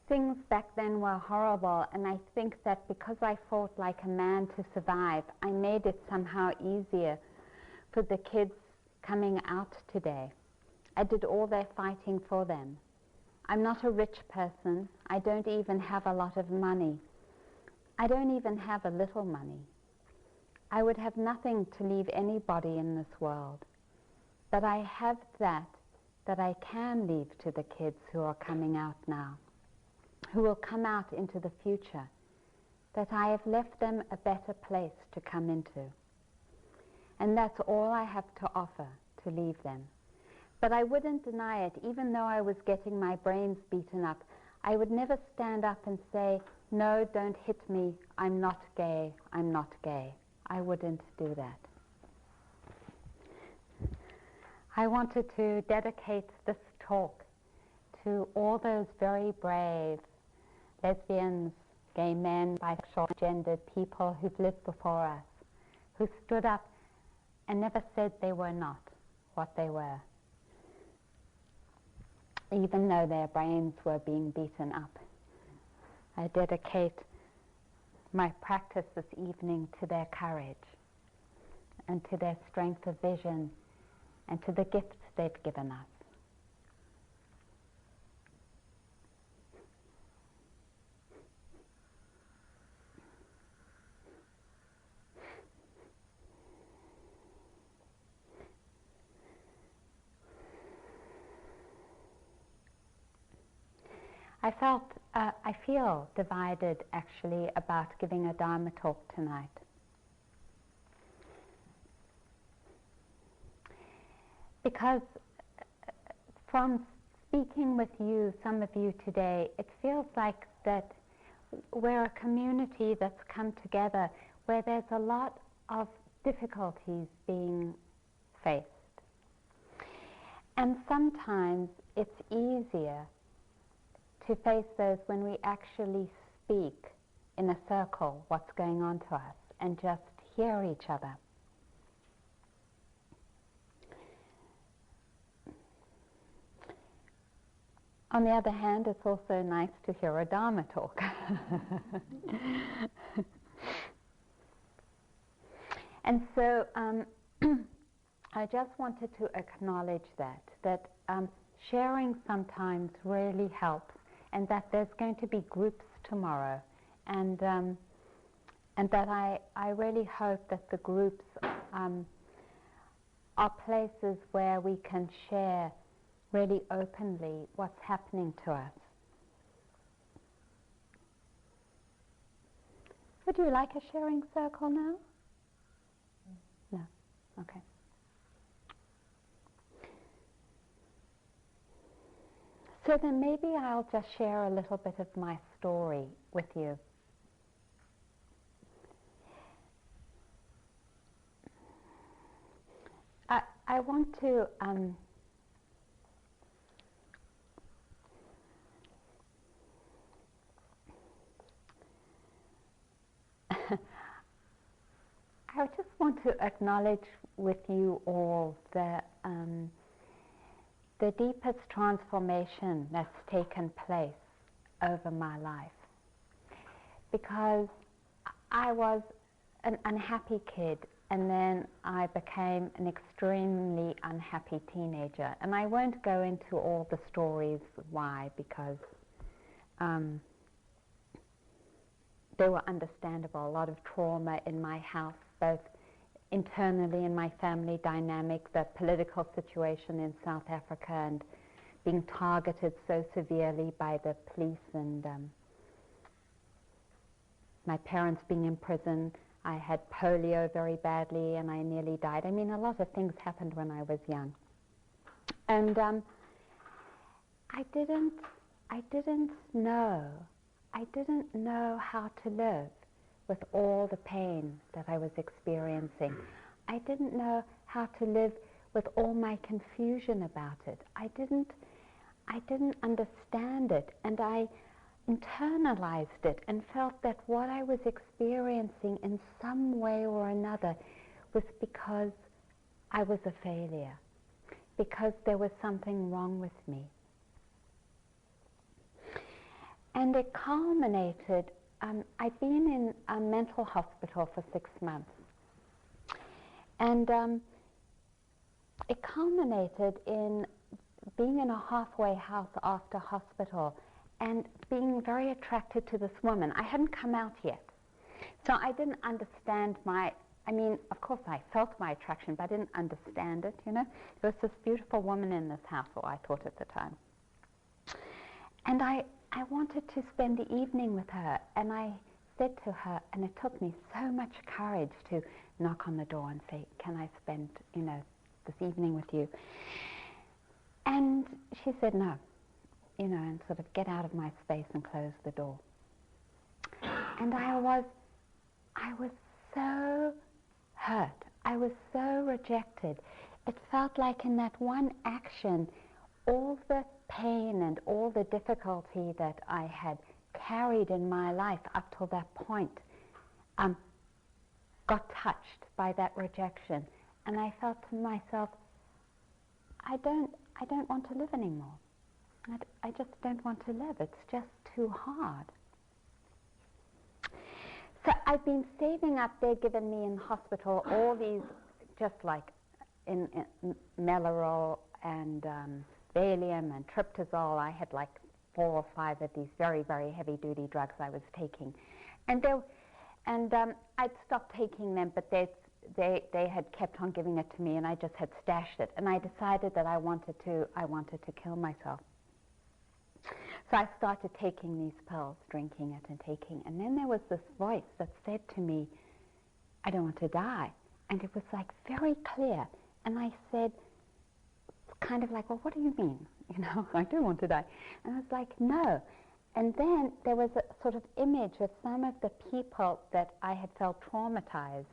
things back then were horrible, and I think that because I fought like a man to survive, I made it somehow easier for the kids coming out today. I did all their fighting for them. I'm not a rich person. I don't even have a lot of money. I don't even have a little money. I would have nothing to leave anybody in this world. But I have that I can leave to the kids who are coming out now, who will come out into the future, that I have left them a better place to come into. And that's all I have to offer, to leave them. But I wouldn't deny it, even though I was getting my brains beaten up. I would never stand up and say, no, don't hit me, I'm not gay, I'm not gay. I wouldn't do that. I wanted to dedicate this talk to all those very brave lesbians, gay men, bisexual, gendered people who've lived before us, who stood up and never said they were not what they were, even though their brains were being beaten up. I dedicate my practice this evening to their courage and to their strength of vision and to the gifts they've given us. I feel divided actually about giving a Dharma talk tonight. Because from speaking with you, some of you today, it feels like that we're a community that's come together where there's a lot of difficulties being faced. And sometimes it's easier to face those when we actually speak in a circle what's going on to us and just hear each other. On the other hand, it's also nice to hear a Dharma talk. And so I just wanted to acknowledge that sharing sometimes really helps, and that there's going to be groups tomorrow, and that I really hope that the groups are places where we can share really openly what's happening to us. Would you like a sharing circle now? No? Okay. So then maybe I'll just share a little bit of my story with you. I want to I just want to acknowledge with you all the deepest transformation that's taken place over my life. Because I was an unhappy kid, and then I became an extremely unhappy teenager. And I won't go into all the stories why, because they were understandable. A lot of trauma in my house, both internally in my family dynamic, the political situation in South Africa, and being targeted so severely by the police, and my parents being in prison. I had polio very badly and I nearly died. I mean, a lot of things happened when I was young. And I didn't know how to live with all the pain that I was experiencing. I didn't know how to live with all my confusion about it. I didn't understand it, and I internalized it and felt that what I was experiencing in some way or another was because I was a failure, because there was something wrong with me. And it culminated, I'd been in a mental hospital for 6 months. And it culminated in being in a halfway house after hospital and being very attracted to this woman. I hadn't come out yet. So I didn't understand of course I felt my attraction, but I didn't understand it, you know. There was this beautiful woman in this house, or I thought at the time. And I wanted to spend the evening with her, and I said to her, and it took me so much courage to knock on the door and say, can I spend, this evening with you? And she said no, and sort of get out of my space and close the door. And I was so hurt. I was so rejected. It felt like in that one action, all the pain and all the difficulty that I had carried in my life up till that point got touched by that rejection. And I felt to myself, I don't want to live anymore. I just don't want to live. It's just too hard. So I've been saving up. They'd given me in hospital all these, just like in Mellarol and Valium and Triptazole. I had like 4 or 5 of these very, very heavy-duty drugs I was taking. And I'd stopped taking them, but they had kept on giving it to me, and I just had stashed it. And I decided that I wanted to kill myself. So I started taking these pills, drinking it and taking. And then there was this voice that said to me, I don't want to die. And it was like very clear. And I said, kind of like, well, what do you mean? I do want to die. And I was like, no. And then there was a sort of image of some of the people that I had felt traumatized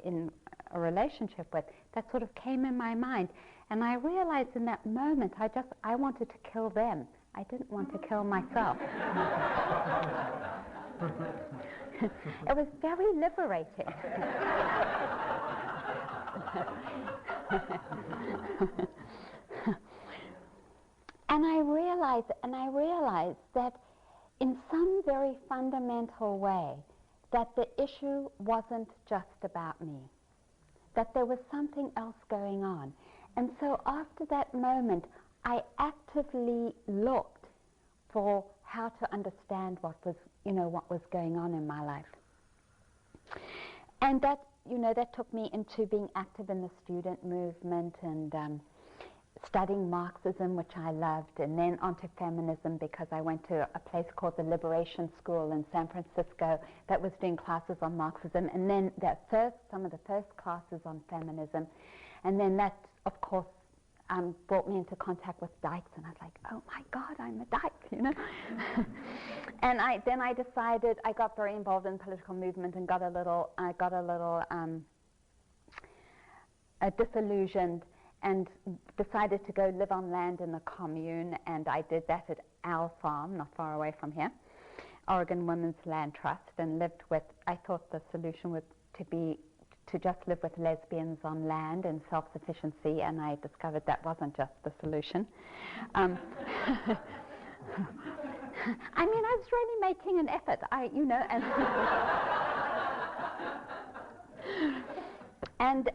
in a relationship with that sort of came in my mind. And I realized in that moment, I wanted to kill them. I didn't want to kill myself. It was very liberating. And I realized that in some very fundamental way, that the issue wasn't just about me, that there was something else going on. And so after that moment, I actively looked for how to understand what was going on in my life. And that took me into being active in the student movement and studying Marxism, which I loved, and then onto feminism, because I went to a place called the Liberation School in San Francisco that was doing classes on Marxism, and then some of the first classes on feminism. And then that, of course, brought me into contact with dykes, and I was like, oh my God, I'm a dyke, And then I decided, I got very involved in political movement and got a little disillusioned, and decided to go live on land in the commune, and I did that at Owl Farm, not far away from here, Oregon Women's Land Trust, and lived with, I thought the solution would to just live with lesbians on land and self-sufficiency, and I discovered that wasn't just the solution. I was really making an effort, and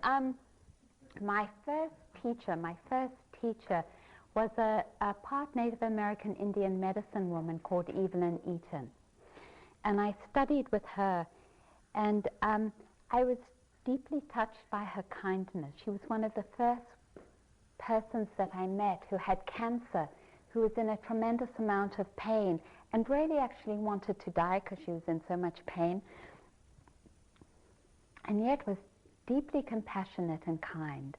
my first teacher was a part Native American Indian medicine woman called Evelyn Eaton. And I studied with her, and I was deeply touched by her kindness. She was one of the first persons that I met who had cancer, who was in a tremendous amount of pain, and really actually wanted to die because she was in so much pain, and yet was deeply compassionate and kind.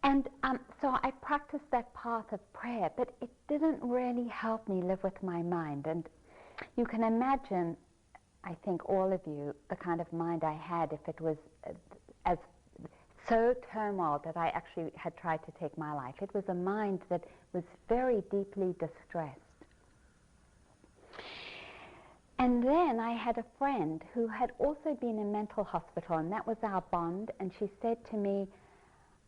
And so I practiced that path of prayer, but it didn't really help me live with my mind. And you can imagine, I think all of you, the kind of mind I had if it was as so turmoil that I actually had tried to take my life. It was a mind that was very deeply distressed. And then I had a friend who had also been in mental hospital, and that was our bond, and she said to me,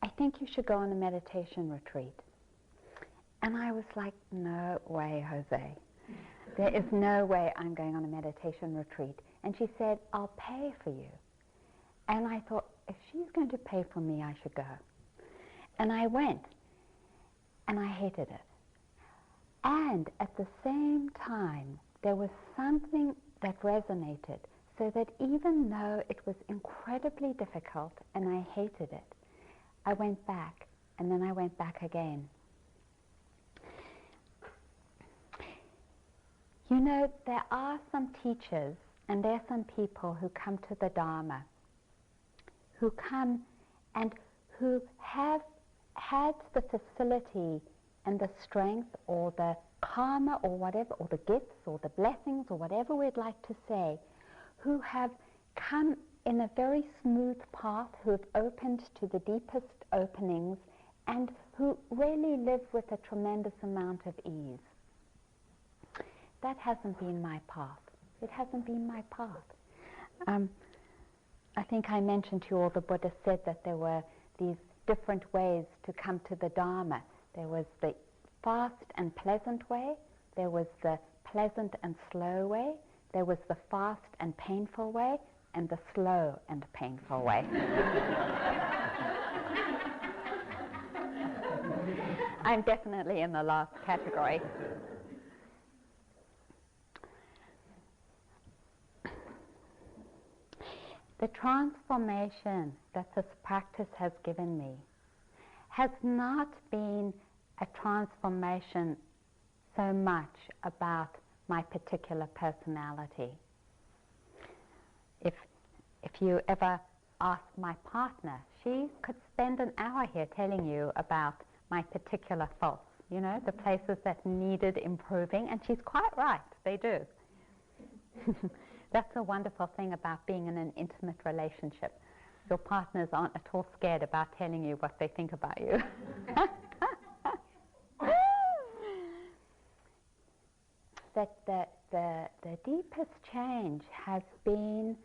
I think you should go on a meditation retreat. And I was like, no way, Jose. There is no way I'm going on a meditation retreat. And she said, I'll pay for you. And I thought, if she's going to pay for me, I should go. And I went, and I hated it. And at the same time, there was something that resonated, so that even though it was incredibly difficult and I hated it, I went back, and then I went back again. You know, there are some teachers and there are some people who come to the Dharma, who come and who have had the facility and the strength or the karma or whatever, or the gifts or the blessings or whatever we'd like to say, who have come in a very smooth path, who have opened to the deepest openings, and who really live with a tremendous amount of ease. That hasn't been my path. It hasn't been my path. I think I mentioned to you all, the Buddha said that there were these different ways to come to the Dharma. There was the fast and pleasant way, there was the pleasant and slow way, there was the fast and painful way, and the slow and painful way. I'm definitely in the last category. The transformation that this practice has given me has not been a transformation so much about my particular personality. If you ever ask my partner, she could spend an hour here telling you about my particular faults, you know, the places that needed improving, and she's quite right, they do. That's a wonderful thing about being in an intimate relationship. Your partners aren't at all scared about telling you what they think about you. That the deepest change has been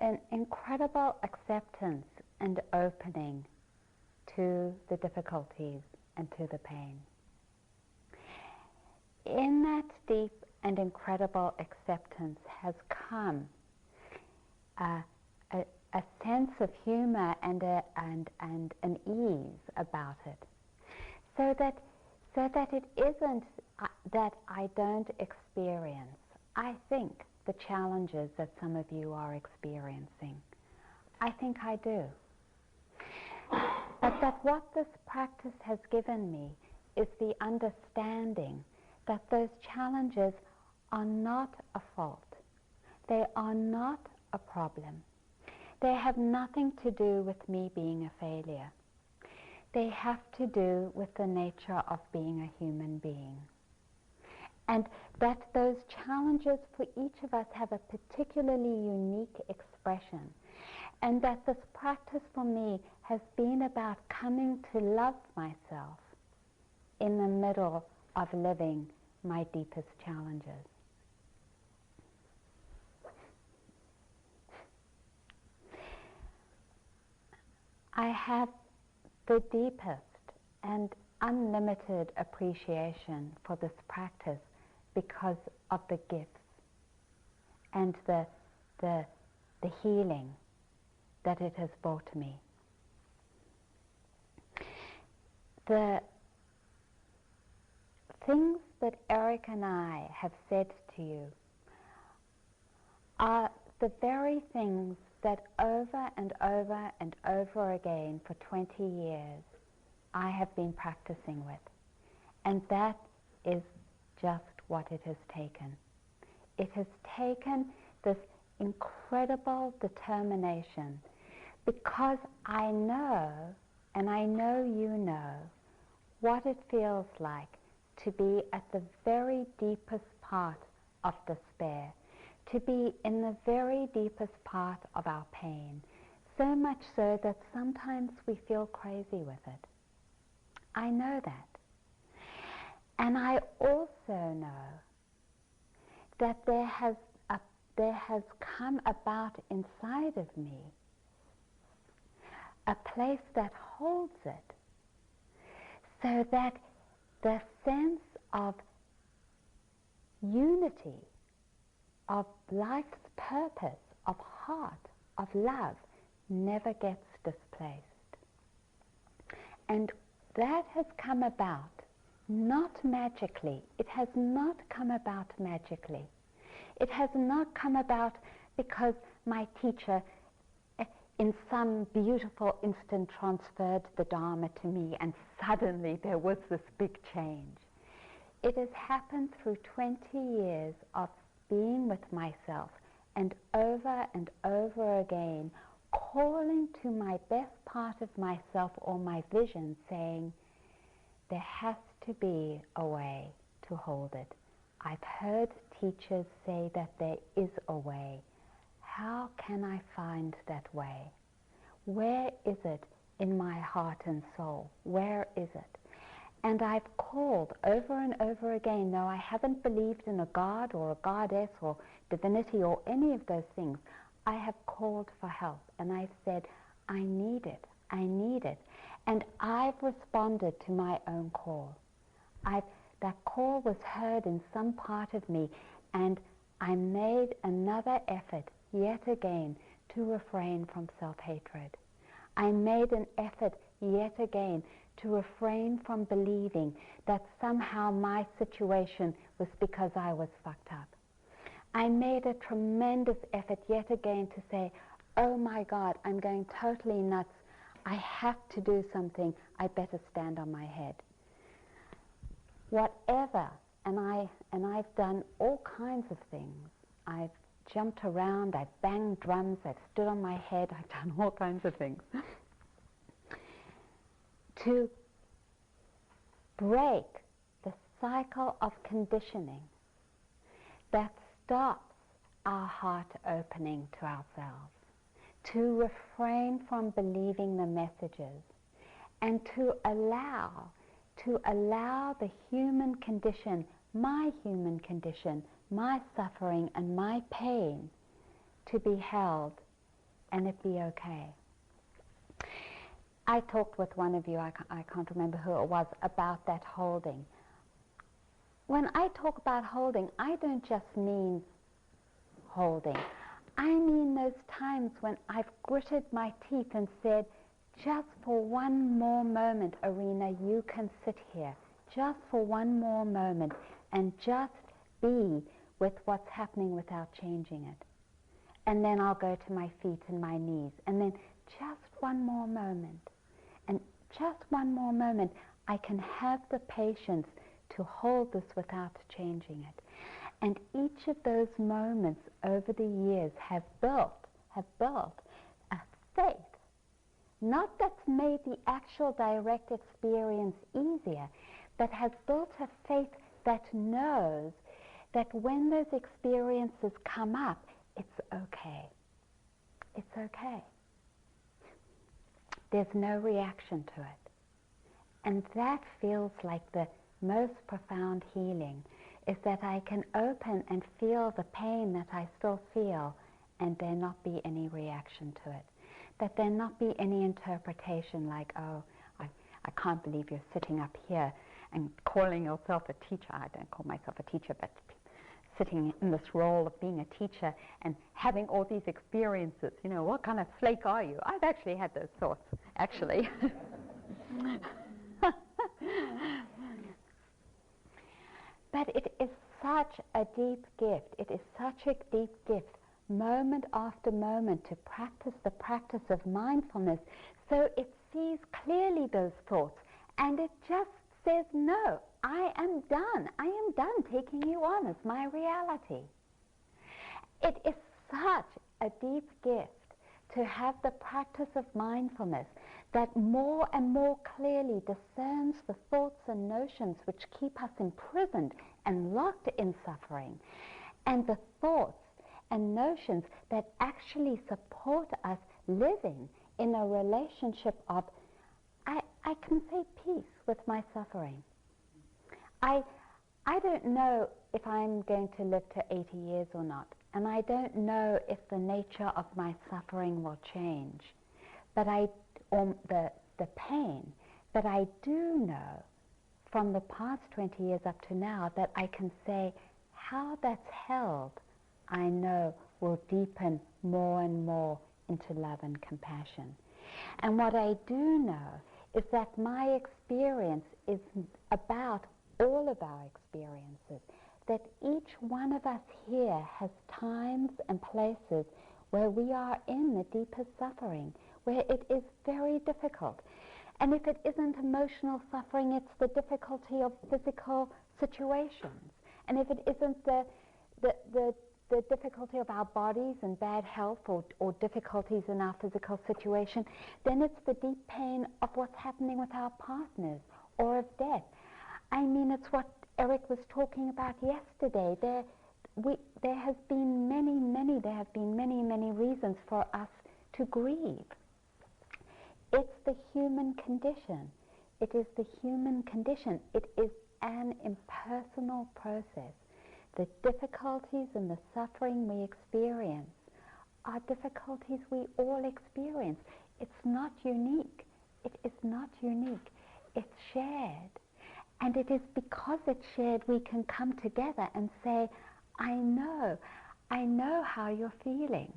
an incredible acceptance and opening to the difficulties and to the pain. In that deep and incredible acceptance has come a sense of humor and an ease about it, so that it isn't that I don't experience, I think, the challenges that some of you are experiencing. I think I do. But that what this practice has given me is the understanding that those challenges are not a fault. They are not a problem. They have nothing to do with me being a failure. They have to do with the nature of being a human being. And that those challenges for each of us have a particularly unique expression. And that this practice for me has been about coming to love myself in the middle of living my deepest challenges. I have the deepest and unlimited appreciation for this practice because of the gifts and the healing that it has brought me. The things that Eric and I have said to you are the very things that over and over and over again for 20 years I have been practicing with. And that is just what it has taken. It has taken this incredible determination, because I know, and I know you know, what it feels like to be at the very deepest part of despair, to be in the very deepest part of our pain, so much so that sometimes we feel crazy with it. I know that. And I also know that there has come about inside of me a place that holds it, so that the sense of unity of life's purpose, of heart, of love, never gets displaced. And that has come about not magically. It has not come about magically. It has not come about because my teacher in some beautiful instant transferred the Dharma to me and suddenly there was this big change. It has happened through 20 years of being with myself and over again calling to my best part of myself or my vision, saying, there has to be a way to hold it. I've heard teachers say that there is a way. How can I find that way? Where is it in my heart and soul? Where is it? And I've called over and over again, though I haven't believed in a god or a goddess or divinity or any of those things, I have called for help and I've said, I need it, I need it. And I've responded to my own call. That call was heard in some part of me, and I made another effort yet again to refrain from self-hatred. I made an effort yet again to refrain from believing that somehow my situation was because I was fucked up. I made a tremendous effort yet again to say, oh my God, I'm going totally nuts. I have to do something. I better stand on my head. Whatever, and I've done all kinds of things. I've jumped around, I've banged drums, I've stood on my head, I've done all kinds of things. To break the cycle of conditioning that stops our heart opening to ourselves, to refrain from believing the messages, and to allow the human condition, my suffering and my pain to be held and it be okay. I talked with one of you, I can't remember who it was, about that holding. When I talk about holding, I don't just mean holding. I mean those times when I've gritted my teeth and said, just for one more moment, Arena, you can sit here. Just for one more moment and just be with what's happening without changing it. And then I'll go to my feet and my knees. And then just one more moment. And just one more moment, I can have the patience to hold this without changing it. And each of those moments over the years have built a faith. Not that's made the actual direct experience easier, but has built a faith that knows that when those experiences come up, it's okay. It's okay. There's no reaction to it. And that feels like the most profound healing, is that I can open and feel the pain that I still feel and there not be any reaction to it. That there not be any interpretation like, oh, I can't believe you're sitting up here and calling yourself a teacher. I don't call myself a teacher, but sitting in this role of being a teacher and having all these experiences. You know, what kind of flake are you? I've actually had those thoughts, actually. But it is such a deep gift. It is such a deep gift, moment after moment, to practice the practice of mindfulness, so it sees clearly those thoughts and it just says, no, I am done. I am done taking you on as my reality. It is such a deep gift to have the practice of mindfulness that more and more clearly discerns the thoughts and notions which keep us imprisoned and locked in suffering, and the thoughts and notions that actually support us living in a relationship of, I can say, peace with my suffering. I don't know if I'm going to live to 80 years or not, and I don't know if the nature of my suffering will change, but the pain, but I do know from the past 20 years up to now that I can say, how that's held, I know, will deepen more and more into love and compassion. And what I do know is that my experience is about all of our experiences, that each one of us here has times and places where we are in the deepest suffering, where it is very difficult. And if it isn't emotional suffering, it's the difficulty of physical situations. And if it isn't the difficulty of our bodies and bad health or difficulties in our physical situation, then it's the deep pain of what's happening with our partners or of death. I mean, it's what Eric was talking about yesterday. There have been many reasons for us to grieve. It's the human condition. It is the human condition. It is an impersonal process. The difficulties and the suffering we experience are difficulties we all experience. It's not unique. It is not unique. It's shared. And it is because it's shared we can come together and say, I know how you're feeling.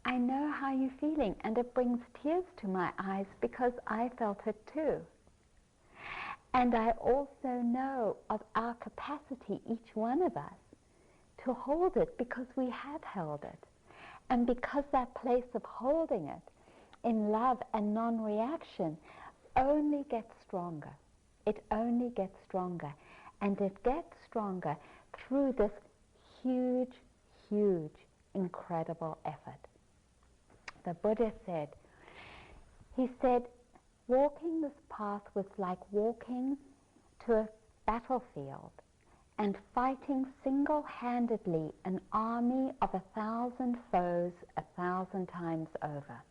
I know how you're feeling. And it brings tears to my eyes because I felt it too. And I also know of our capacity, each one of us, to hold it because we have held it. And because that place of holding it in love and non-reaction only gets stronger. It only gets stronger. And it gets stronger through this huge, incredible effort. The Buddha said, he said, walking this path was like walking to a battlefield and fighting single-handedly an army of 1,000 foes 1,000 times over.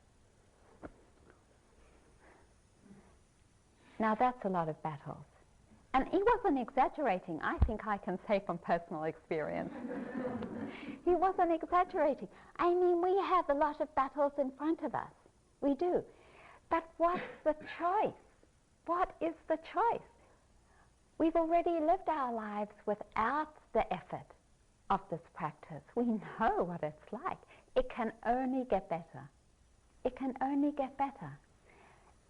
Now that's a lot of battles. And he wasn't exaggerating. I think I can say from personal experience. He wasn't exaggerating. I mean, we have a lot of battles in front of us. We do. But what's the choice? What is the choice? We've already lived our lives without the effort of this practice. We know what it's like. It can only get better. It can only get better.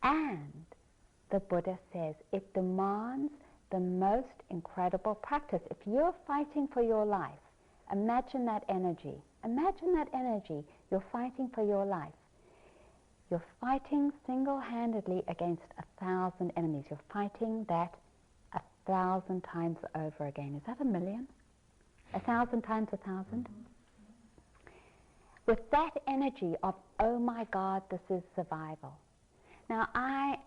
And the Buddha says it demands the most incredible practice. If you're fighting for your life, imagine that energy. Imagine that energy. You're fighting for your life. You're fighting single-handedly against 1,000 enemies. You're fighting that 1,000 times over again. Is that 1,000,000? 1,000 times 1,000? With that energy of, oh my God, this is survival. Now I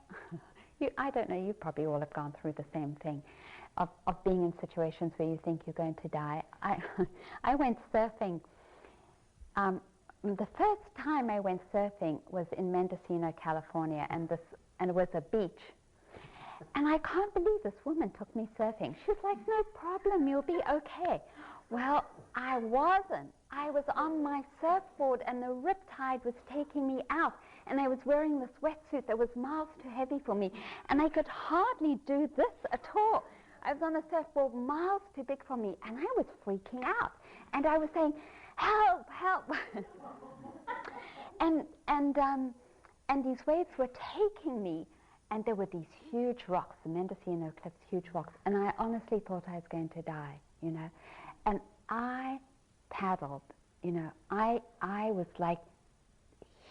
don't know, you probably all have gone through the same thing of being in situations where you think you're going to die. I went surfing. The first time I went surfing was in Mendocino, California, and it was a beach. And I can't believe this woman took me surfing. She's like, no problem, you'll be okay. Well, I wasn't. I was on my surfboard and the riptide was taking me out. And I was wearing this wetsuit that was miles too heavy for me. And I could hardly do this at all. I was on a surfboard miles too big for me. And I was freaking out. And I was saying, help, help. and these waves were taking me. And there were these huge rocks, the Mendocino Cliffs, huge rocks. And I honestly thought I was going to die, you know. And I paddled, you know. I was like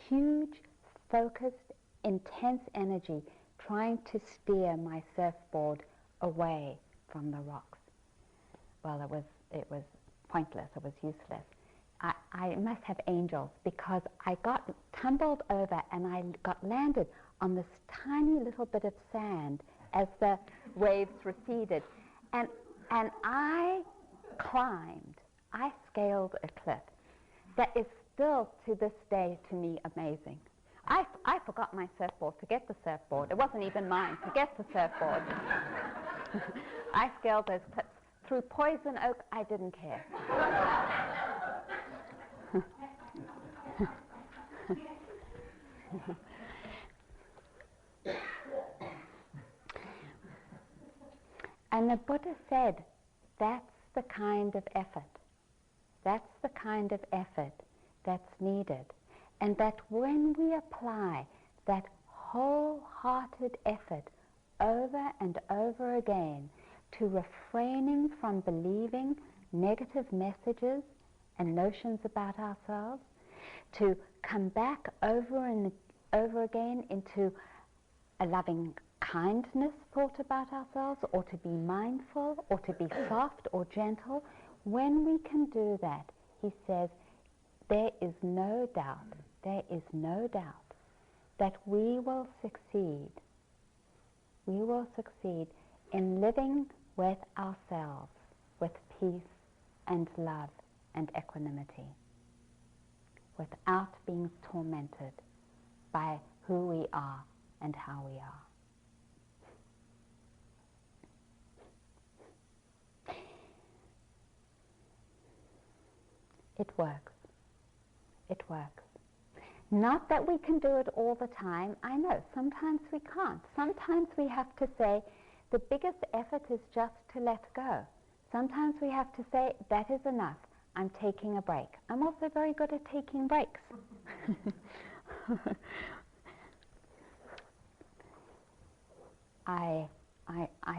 huge, focused, intense energy trying to steer my surfboard away from the rocks. Well, it was pointless. It was useless. I must have angels because I got tumbled over and I got landed on this tiny little bit of sand as the waves receded. And I climbed. I scaled a cliff. That is still to this day to me amazing. I forgot my surfboard. Forget the surfboard. It wasn't even mine. Forget the surfboard. I scaled those cliffs. Through poison oak, I didn't care. And the Buddha said, that's the kind of effort. That's the kind of effort that's needed. And that when we apply that wholehearted effort over and over again to refraining from believing negative messages and notions about ourselves, to come back over and over again into a loving kindness thought about ourselves, or to be mindful, or to be soft or gentle, when we can do that, he says, there is no doubt that we will succeed in living with ourselves with peace and love and equanimity, without being tormented by who we are and how we are. It works. It works. Not that we can do it all the time. I know, sometimes we can't. Sometimes we have to say, the biggest effort is just to let go. Sometimes we have to say, that is enough. I'm taking a break. I'm also very good at taking breaks. I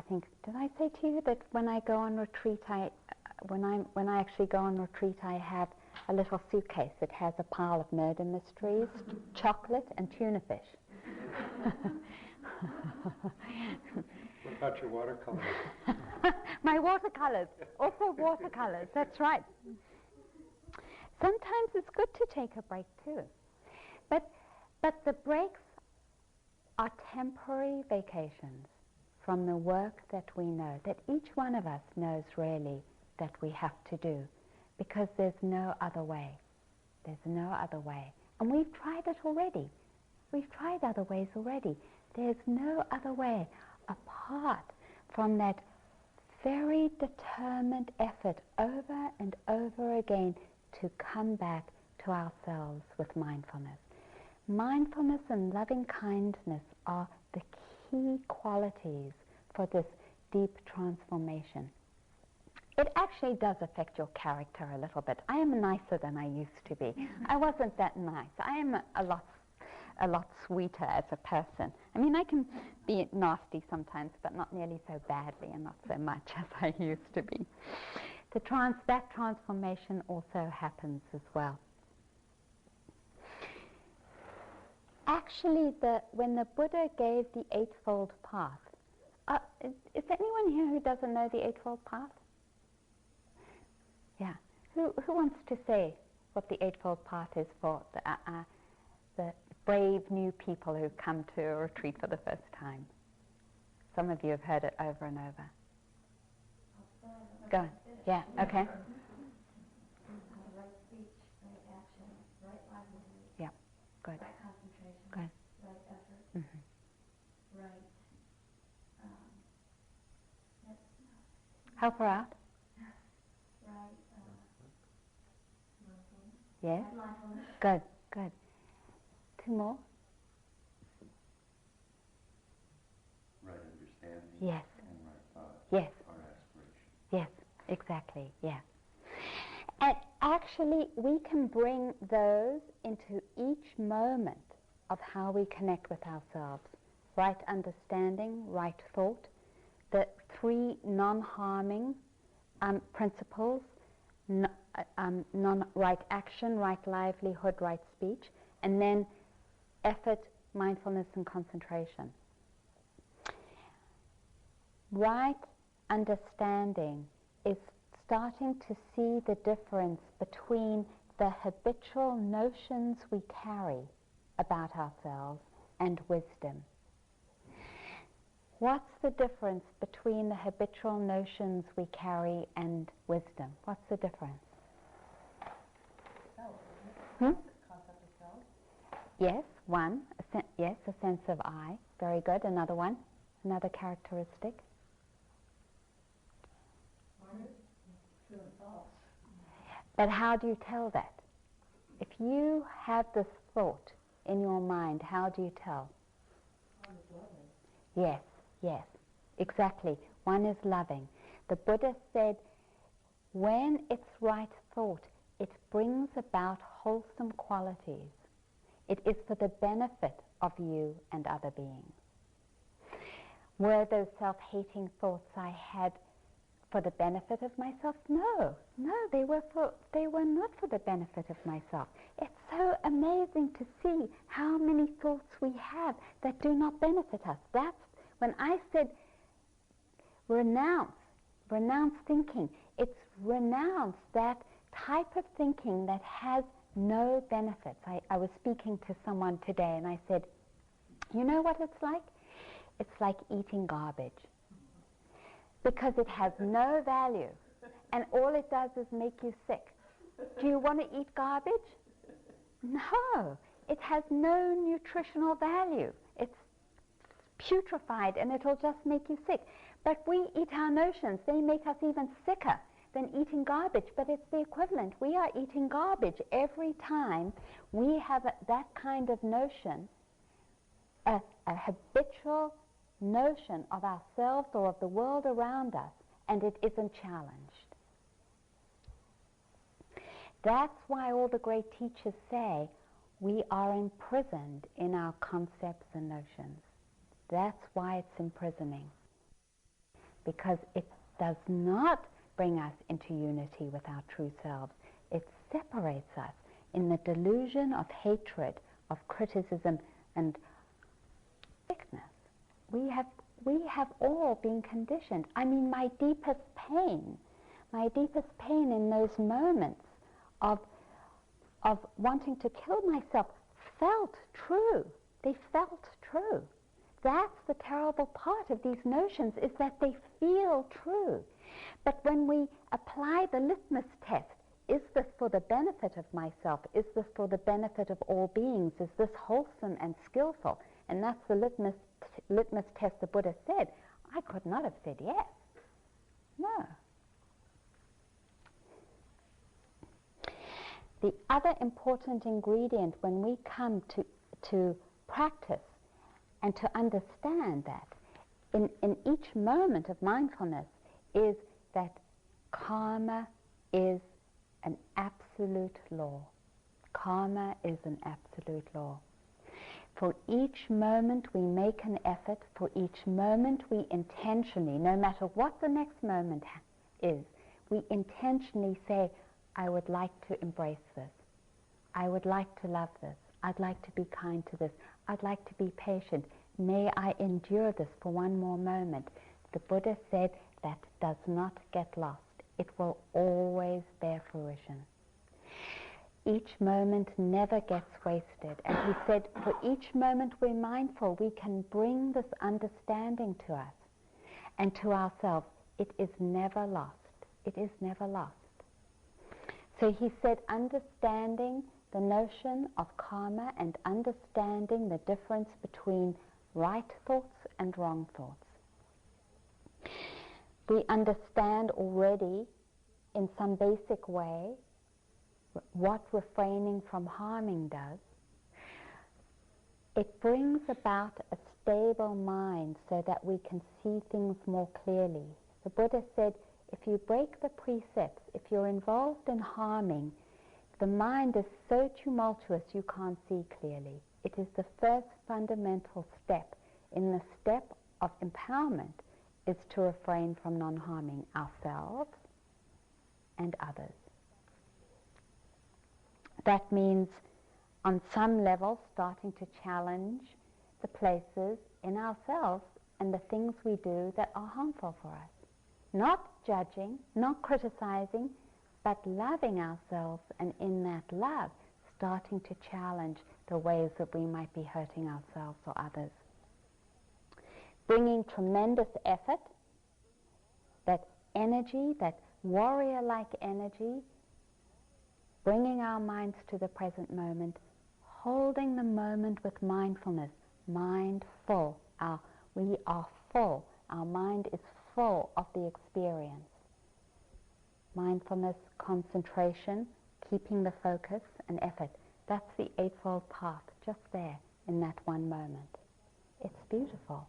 think, did I say to you that when I go on retreat, when I actually go on retreat, I have a little suitcase that has a pile of murder mysteries, chocolate, and tuna fish. What about your watercolors? My watercolors, also watercolors, that's right. Sometimes it's good to take a break too. But the breaks are temporary vacations from the work that we know, that each one of us knows really that we have to do, because there's no other way. There's no other way. And we've tried it already. We've tried other ways already. There's no other way apart from that very determined effort over and over again to come back to ourselves with mindfulness. Mindfulness and loving kindness are the key qualities for this deep transformation. It actually does affect your character a little bit. I am nicer than I used to be. I wasn't that nice. I am a lot sweeter as a person. I mean, I can be nasty sometimes, but not nearly so badly and not so much as I used to be. That transformation also happens as well. Actually, when the Buddha gave the Eightfold Path, is there anyone here who doesn't know the Eightfold Path? Yeah. Who wants to say what the Eightfold Path is for the brave new people who come to a retreat for the first time? Some of you have heard it over and over. Go on. Yeah, okay. Right speech, right action, right livelihood. Yeah, good. Right concentration. Good. Right effort. Mm-hmm. Right. Help her out. Right. Mindfulness. Yes. Right mindfulness. Good, good. Two more. Right understanding. Yes. And right thought. Yes. Our aspiration. Yes, exactly, yeah. And actually, we can bring those into each moment of how we connect with ourselves. Right understanding, right thought, the three non-harming principles, right action, right livelihood, right speech, and then effort, mindfulness, and concentration. Right understanding is starting to see the difference between the habitual notions we carry about ourselves and wisdom. What's the difference between the habitual notions we carry and wisdom? What's the difference? Self. Concept of self. Yes, one. Yes, a sense of I. Very good. Another one. Another characteristic. True and false. But how do you tell that? If you have this thought in your mind, how do you tell? One is loving. Yes, yes, exactly. One is loving. The Buddha said, when it's right thought, it brings about wholesome qualities. It is for the benefit of you and other beings. Were those self-hating thoughts I had for the benefit of myself? No, they were not for the benefit of myself. It's so amazing to see how many thoughts we have that do not benefit us. That's when I said renounce thinking. It's renounce that type of thinking that has no benefits. I was speaking to someone today and I said, you know what it's like? It's like eating garbage. Because it has no value and all it does is make you sick. Do you want to eat garbage? No, it has no nutritional value. It's putrefied and it'll just make you sick. But we eat our notions. They make us even sicker than eating garbage, but it's the equivalent. We are eating garbage every time we have that kind of notion, a habitual notion of ourselves or of the world around us, and it isn't challenged. That's why all the great teachers say we are imprisoned in our concepts and notions. That's why it's imprisoning. Because it does not bring us into unity with our true selves. It separates us in the delusion of hatred, of criticism, and sickness. We have all been conditioned. I mean, my deepest pain in those moments of wanting to kill myself felt true. They felt true. That's the terrible part of these notions, is that they feel true. But when we apply the litmus test, is this for the benefit of myself? Is this for the benefit of all beings? Is this wholesome and skillful? And that's the litmus test the Buddha said. I could not have said yes. No. The other important ingredient when we come to practice and to understand that in each moment of mindfulness is that karma is an absolute law. Karma is an absolute law. For each moment we make an effort, for each moment we intentionally, no matter what the next moment is, we intentionally say, I would like to embrace this. I would like to love this. I'd like to be kind to this. I'd like to be patient. May I endure this for one more moment. The Buddha said that does not get lost. It will always bear fruition. Each moment never gets wasted. And he said, for each moment we're mindful, we can bring this understanding to us and to ourselves. It is never lost. It is never lost. So he said, understanding the notion of karma and understanding the difference between right thoughts and wrong thoughts. We understand already in some basic way what refraining from harming does. It brings about a stable mind so that we can see things more clearly. The Buddha said, if you break the precepts, if you're involved in harming, the mind is so tumultuous you can't see clearly. It is the first fundamental step in the step of empowerment is to refrain from non-harming ourselves and others. That means on some level starting to challenge the places in ourselves and the things we do that are harmful for us. Not judging, not criticizing, but loving ourselves, and in that love starting to challenge the ways that we might be hurting ourselves or others. Bringing tremendous effort, that energy, that warrior-like energy, bringing our minds to the present moment, holding the moment with mindfulness, mind full. We are full. Our mind is full of the experience. Mindfulness, concentration, keeping the focus and effort. That's the Eightfold Path, just there in that one moment. It's beautiful.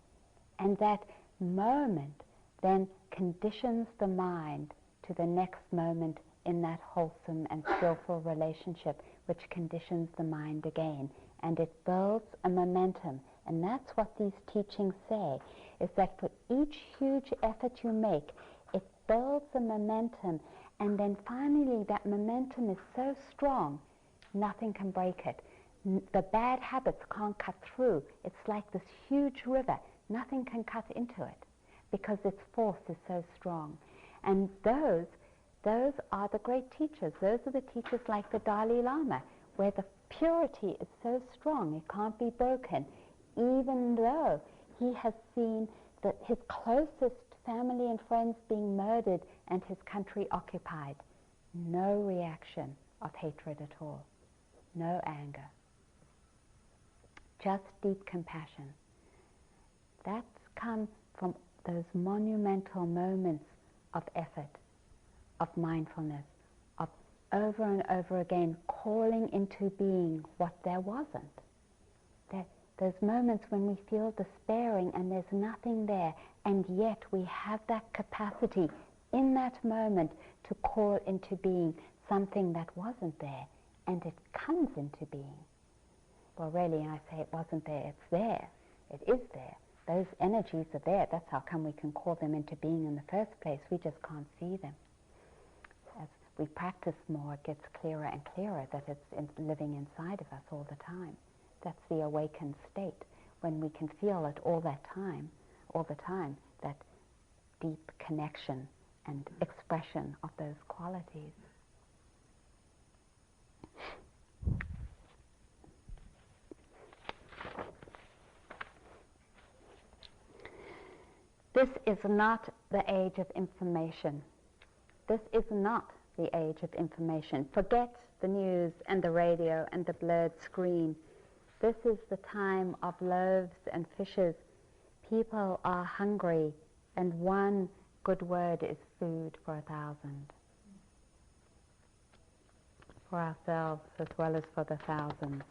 And that moment then conditions the mind to the next moment in that wholesome and skillful relationship, which conditions the mind again. And it builds a momentum. And that's what these teachings say, is that for each huge effort you make, it builds a momentum, and then finally that momentum is so strong, nothing can break it. The bad habits can't cut through. It's like this huge river. Nothing can cut into it because its force is so strong. And those are the great teachers. Those are the teachers like the Dalai Lama, where the purity is so strong, it can't be broken, even though he has seen that his closest family and friends being murdered and his country occupied. No reaction of hatred at all. No anger. Just deep compassion. That's come from those monumental moments of effort, of mindfulness, of over and over again calling into being what there wasn't. Those moments when we feel despairing and there's nothing there, and yet we have that capacity in that moment to call into being something that wasn't there, and it comes into being. Well, really, I say it wasn't there, it's there. It is there. Those energies are there. That's how come we can call them into being in the first place. We just can't see them. As we practice more, it gets clearer and clearer that it's living inside of us all the time. That's the awakened state, when we can feel it all the time, that deep connection and expression of those qualities. This is not the age of information. This is not the age of information. Forget the news and the radio and the blurred screen. This is the time of loaves and fishes. People are hungry, and one good word is food for 1,000. For ourselves as well as for the thousands.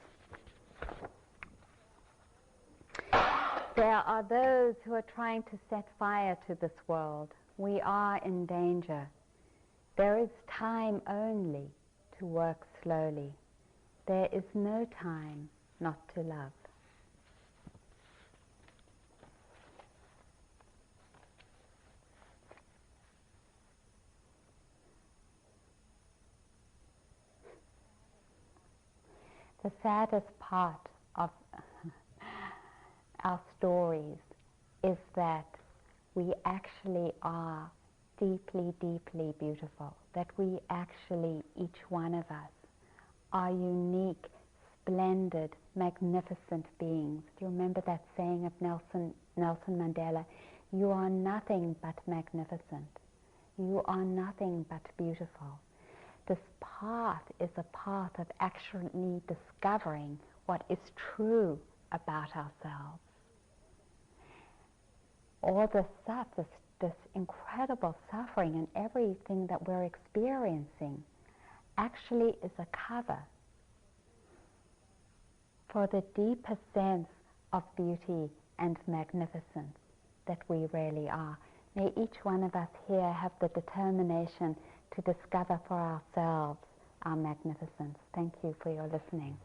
There are those who are trying to set fire to this world. We are in danger. There is time only to work slowly. There is no time not to love. The saddest part of our stories is that we actually are deeply, deeply beautiful, that we actually, each one of us, are unique, splendid, magnificent beings. Do you remember that saying of Nelson Mandela? You are nothing but magnificent. You are nothing but beautiful. This path is a path of actually discovering what is true about ourselves. All this incredible suffering and everything that we're experiencing actually is a cover for the deeper sense of beauty and magnificence that we really are. May each one of us here have the determination to discover for ourselves our magnificence. Thank you for your listening.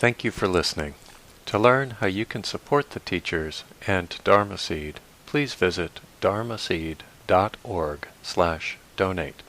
Thank you for listening. To learn how you can support the teachers and Dharma Seed, please visit dharmaseed.org/donate.